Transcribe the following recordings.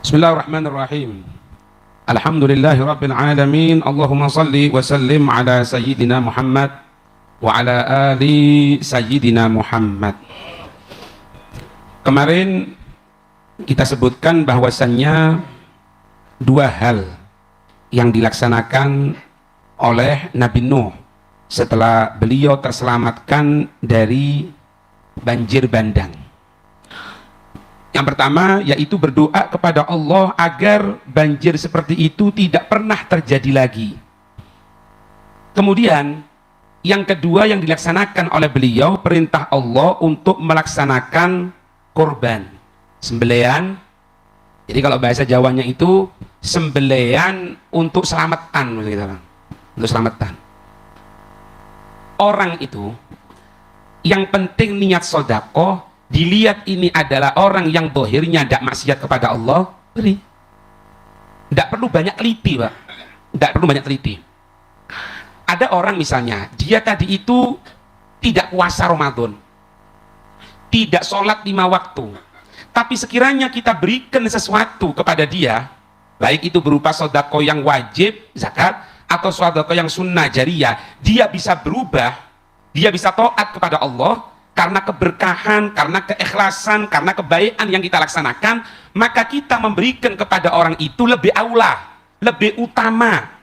Bismillahirrahmanirrahim. Alhamdulillahi rabbil alamin. Allahumma salli wa sallim ala sayyidina Muhammad wa ala ali sayyidina Muhammad. Kemarin kita sebutkan bahwasannya dua hal yang dilaksanakan oleh Nabi Nuh setelah beliau terselamatkan dari banjir bandang. Yang pertama yaitu berdoa kepada Allah agar banjir seperti itu tidak pernah terjadi lagi. Kemudian yang kedua yang dilaksanakan oleh beliau, perintah Allah untuk melaksanakan korban, sembelihan. Jadi kalau bahasa Jawanya itu sembelihan untuk selamatan, untuk selamatan. Orang itu yang penting niat sedekah, dilihat ini adalah orang yang dohirnya tidak maksiat kepada Allah, beri. Tidak perlu banyak teliti, Pak. Tidak perlu banyak teliti. Ada orang misalnya, dia tadi itu tidak puasa Ramadan, tidak sholat 5 waktu, tapi sekiranya kita berikan sesuatu kepada dia, baik itu berupa sedekah yang wajib, zakat, atau sedekah yang sunnah jariyah, dia bisa berubah, dia bisa taat kepada Allah, karena keberkahan, karena keikhlasan, karena kebaikan yang kita laksanakan, maka kita memberikan kepada orang itu lebih aula, lebih utama.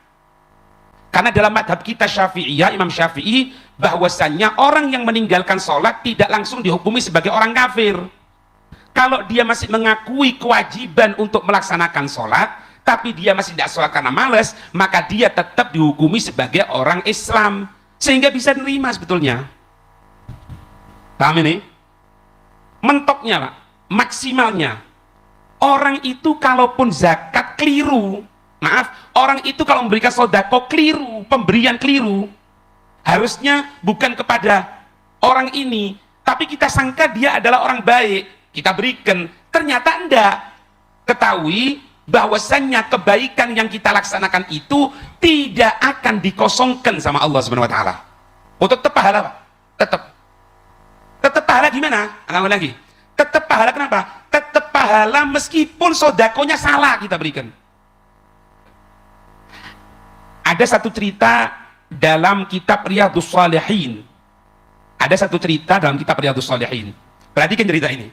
Karena dalam madhab kita Syafi'iyah, Imam Syafi'i, bahwasannya orang yang meninggalkan sholat tidak langsung dihukumi sebagai orang kafir. Kalau dia masih mengakui kewajiban untuk melaksanakan sholat, tapi dia masih tidak sholat karena malas, maka dia tetap dihukumi sebagai orang Islam, sehingga bisa menerima sebetulnya. Paham ini? Mentoknya, Pak, maksimalnya. Orang itu kalaupun zakat keliru, maaf, orang itu kalau memberikan sedekah keliru, pemberian keliru, harusnya bukan kepada orang ini, tapi kita sangka dia adalah orang baik, kita berikan, ternyata enggak. Ketahui bahwasannya kebaikan yang kita laksanakan itu tidak akan dikosongkan sama Allah Subhanahu wa taala. Oh, tetap pahala, Pak. Tetap pahala gimana? Alang lagi. Tetap pahala kenapa? Tetap pahala meskipun sodakonya salah kita berikan. Ada satu cerita dalam kitab Riyadhus Shalihin. Ada satu cerita dalam kitab Riyadhus Shalihin. Perhatikan cerita ini.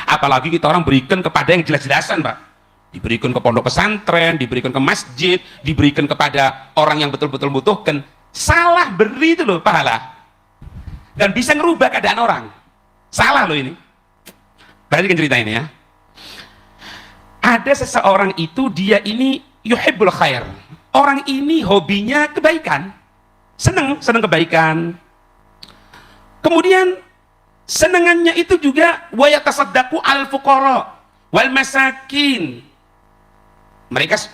Apalagi kita orang berikan kepada yang jelas-jelasan, Pak. Diberikan ke pondok pesantren, diberikan ke masjid, diberikan kepada orang yang betul-betul membutuhkan. Salah beri itu loh pahala. Dan bisa ngerubah keadaan orang. Salah loh ini. Perhatikan cerita ini ya. Ada seseorang itu, dia ini yuhibbul khair. Orang ini hobinya kebaikan. Senang kebaikan. Kemudian senangannya itu juga wa yatasaddaqu al fuqara wal masakin.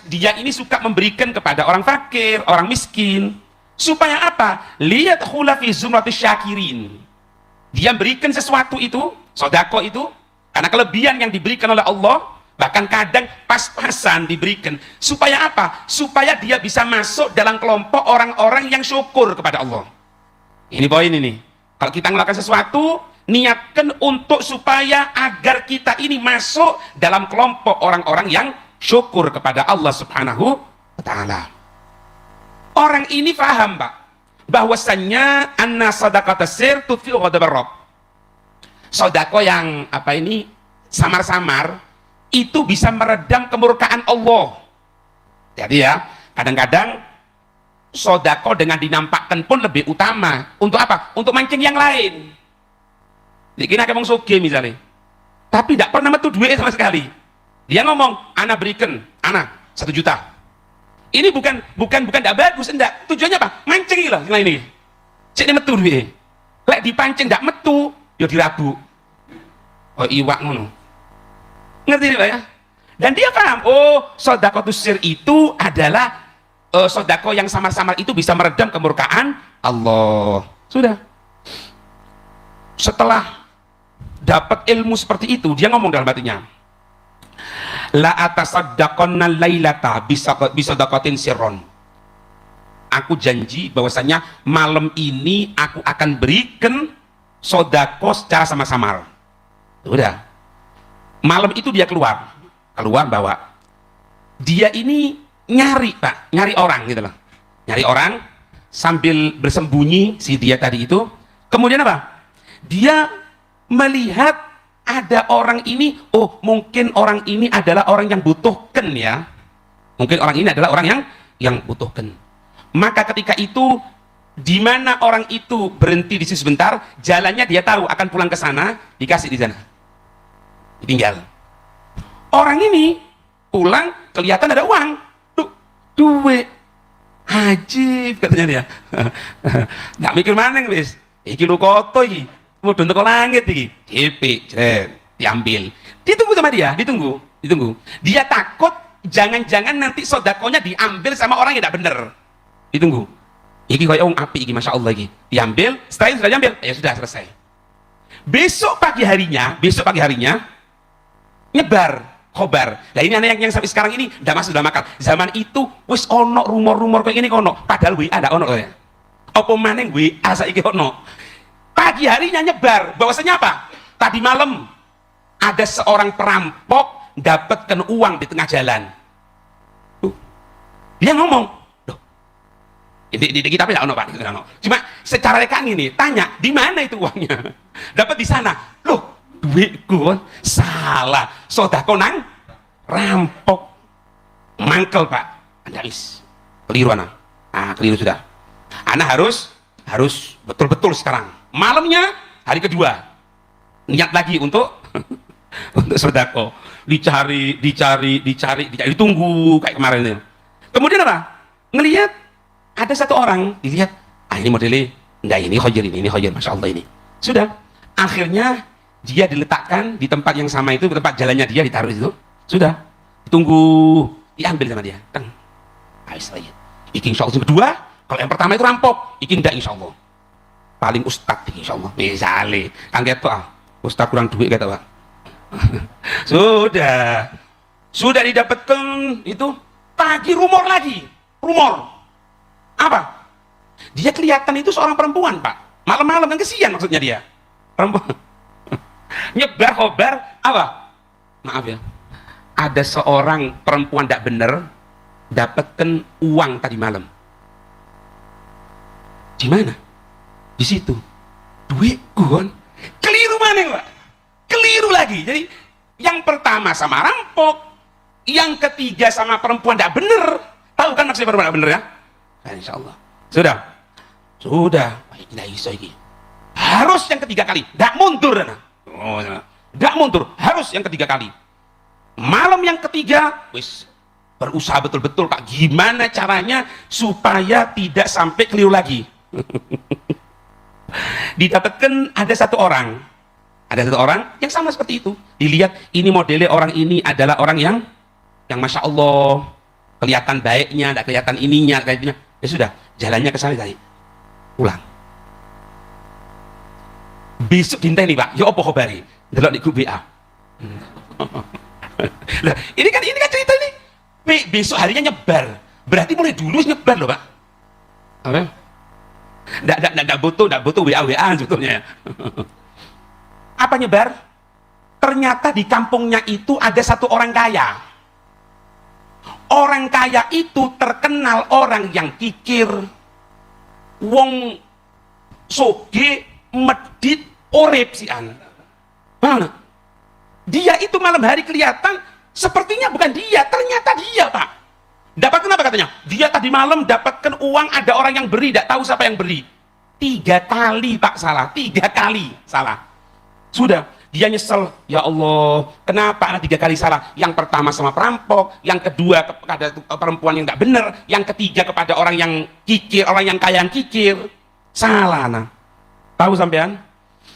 Dia ini suka memberikan kepada orang fakir, orang miskin. Supaya apa? Lihat khulafi zumrati syakirin. Dia berikan sesuatu itu, sedekah itu, karena kelebihan yang diberikan oleh Allah, bahkan kadang pas-pasan diberikan. Supaya apa? Supaya dia bisa masuk dalam kelompok orang-orang yang syukur kepada Allah. Ini poin ini. Kalau kita melakukan sesuatu, niatkan untuk supaya agar kita ini masuk dalam kelompok orang-orang yang syukur kepada Allah Subhanahu wa ta'ala. Orang ini paham, Pak, bahwasannya anna sadaqata sir tudfi'u ghadabar rabb. Sedekah yang samar-samar itu bisa meredam kemurkaan Allah. Jadi ya, kadang-kadang sedekah dengan dinampakkan pun lebih utama. Untuk apa? Untuk mancing yang lain. Dikira kayak wong sugih misalnya, tapi tidak pernah metu duit sama sekali. Dia ngomong, ana berikan, ana 1 juta. Ini bukan tidak bagus, enggak. Tujuannya apa? Mancing lah ini. Cek metu duit. Lek dipancing enggak metu, ya dirabu. Oh, iwak ngono. Ngerti nih, Pak ya? Dan dia paham, oh, sedekah sir itu adalah sedekah yang samar-samar itu bisa meredam kemurkaan Allah. Sudah. Setelah dapat ilmu seperti itu, dia ngomong dalam hatinya, la atasaddaqonna lailata bisadaqatin sirron. Aku janji bahwasanya malam ini aku akan berikan sedekah secara samar-samar. Udah. Malam itu dia keluar. keluar bawa. Dia ini nyari Pak, nyari orang gitu loh. Nyari orang sambil bersembunyi si dia tadi itu. Kemudian apa? Dia melihat ada orang ini, oh mungkin orang ini adalah orang yang butuhkan ya. Mungkin orang ini adalah orang yang butuhkan. Maka ketika itu di mana orang itu berhenti di situ sebentar, jalannya dia tahu akan pulang ke sana, dikasih di sana. Ditinggal. Orang ini pulang kelihatan ada uang. Tuh, duit. Ajib katanya dia. Nggak mikir mana wis. Iki lu koto iki. Mudun teko langit iki. DP, diambil. Ditunggu sama dia, ditunggu. Dia takut jangan-jangan nanti sodakonya diambil sama orang yang tidak benar. Ditunggu. Iki kayak orang api iki, masya Allah iki. Diambil, setelah itu sudah diambil, ya sudah selesai. Besok pagi harinya nyebar khobar. Nah ini anak yang sampai sekarang ini udah masuk dalam akal. Zaman itu wis ono rumor-rumor kayak gini kono, padahal WA ada ono ya. Apa maneh WA saiki ono. Pagi harinya nyebar, bahwasanya apa? Tadi malam ada seorang perampok dapatkan uang di tengah jalan. Dia ngomong, loh, di kita tidak ono Pak, cuma secara rekan ini tanya, di mana itu uangnya? Dapat di sana. Loh, duitku salah, sodako nang rampok, mangkel Pak. Anda keliru anak. Keliru sudah. Anak harus betul-betul sekarang. Malamnya hari kedua niat lagi untuk untuk sodako. Dicari, ditunggu kayak kemarin itu. Kemudian apa? Ngelihat ada satu orang, dilihat, ini modelnya, enggak ini khojer, masya Allah ini. Sudah, akhirnya dia diletakkan di tempat yang sama itu, tempat jalannya dia ditaruh itu. Sudah, tunggu diambil sama dia. Teng. Ayo, iki insya Allah kedua. Kalau yang pertama itu rampok, iki enggak insya Allah. Paling ustad insya Allah. Misalnya, kan gitu ustad kurang duit kata Pak. Sudah didapatkan itu. Pagi rumor lagi, apa? Dia kelihatan itu seorang perempuan Pak. Malam-malam kan kesian maksudnya dia. Perempuan. Nyebar khobar apa? Maaf ya. Ada seorang perempuan tidak benar dapatkan uang tadi malam. Di mana? Di situ. Duitku kan. Keliru mana Pak? Keliru lagi. Jadi yang pertama sama rampok, yang ketiga sama perempuan tidak benar. Tahu kan maksudnya perempuan tidak benar ya? Insya Allah. Sudah. Tidak bisa lagi. Harus yang ketiga kali. Tidak mundur. Tidak mundur. Harus yang ketiga kali. Malam yang ketiga, berusaha betul-betul Pak. Gimana caranya supaya tidak sampai keliru lagi? Didapatkan ada satu orang yang sama seperti itu. Dilihat ini modelnya orang ini adalah orang yang masya Allah kelihatan baiknya, tidak kelihatan ininya, kayaknya. Ya sudah, jalannya ke sana tadi. Pulang. Besok dintai nih Pak. Ya apa khabari? Delok di grup WA. Nah, ini kan cerita ini. Besok harinya nyebar. Berarti mulai dulu nyebar loh Pak. Apa? Nggak butuh WA sebetulnya. Apa nyebar? Ternyata di kampungnya itu ada satu orang kaya. Orang kaya itu terkenal orang yang kikir, wong soge, medit, orep sian. Mana? Dia itu malam hari kelihatan sepertinya bukan dia, ternyata dia Pak. Dapat kenapa katanya? Dia tadi malam dapatkan uang, ada orang yang beri, tidak tahu siapa yang beri. 3 kali Pak salah, 3 kali salah. Sudah. Dia nyesel, ya Allah, kenapa anak 3 kali salah? Yang pertama sama perampok, yang kedua kepada perempuan yang tidak benar, yang ketiga kepada orang yang kikir, orang yang kaya yang kikir. Salah nah. Tahu sampean?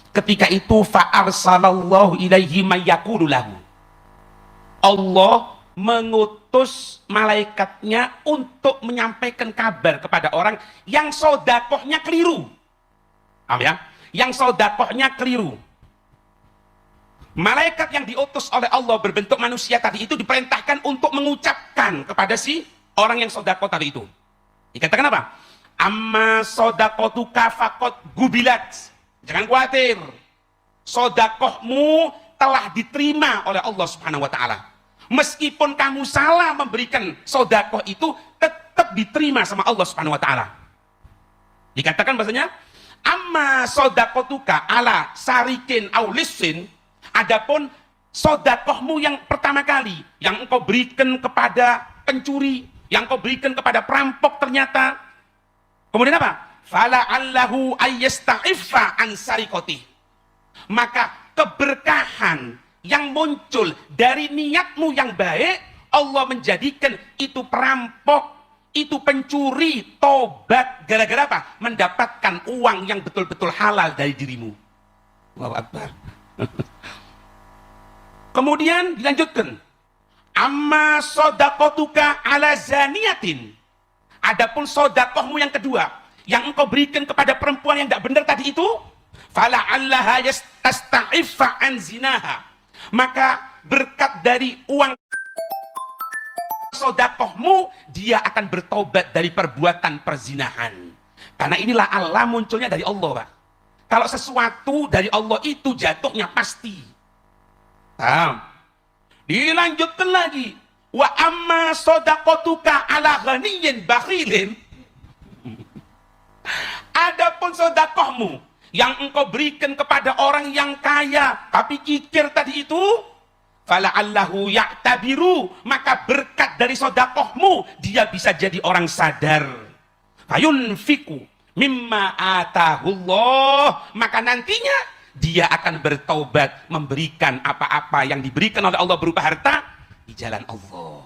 Ketika itu fa'arsalallahu ilaihi mayyaqulu lahu. Allah mengutus malaikatnya untuk menyampaikan kabar kepada orang yang sodakohnya keliru. Paham ya? Yang sodakohnya keliru. Malaikat yang diutus oleh Allah berbentuk manusia tadi itu diperintahkan untuk mengucapkan kepada si orang yang sodako tadi itu. Dikatakan apa? Amma sodakotuka fakot gubilat. Jangan khawatir. Sodakohmu telah diterima oleh Allah Subhanahu wa Ta'ala. Meskipun kamu salah memberikan sodakoh itu, tetap diterima sama Allah Subhanahu wa Ta'ala. Dikatakan bahasanya, amma sodakotuka ala sarikin aulisin, adapun sodakohmu yang pertama kali, yang engkau berikan kepada pencuri, yang engkau berikan kepada perampok ternyata, kemudian apa? Fala'allahu ayyasta'iffa an sarikoti. Maka keberkahan yang muncul dari niatmu yang baik, Allah menjadikan itu perampok, itu pencuri, tobat, gara-gara apa? Mendapatkan uang yang betul-betul halal dari dirimu. Allahu Akbar. Kemudian dilanjutkan, amma sodakotuka ala zaniyatin. Adapun sodakohmu yang kedua, yang engkau berikan kepada perempuan yang tidak benar tadi itu, fala'allaha yasta'iffa an zinaha. Maka berkat dari uang sodakohmu, dia akan bertobat dari perbuatan perzinahan. Karena inilah Allah munculnya dari Allah, Pak. Kalau sesuatu dari Allah itu jatuhnya pasti. Dilanjutkan lagi, wa amma sodakotuka ala ghaniyin bakhilin. Adapun sodakohmu yang engkau berikan kepada orang yang kaya tapi kikir tadi itu, fala'allahu ya'tabiru, maka berkat dari sodakohmu dia bisa jadi orang sadar. Fayunfiku mimma atahullah, maka nantinya dia akan bertaubat memberikan apa-apa yang diberikan oleh Allah berupa harta di jalan Allah.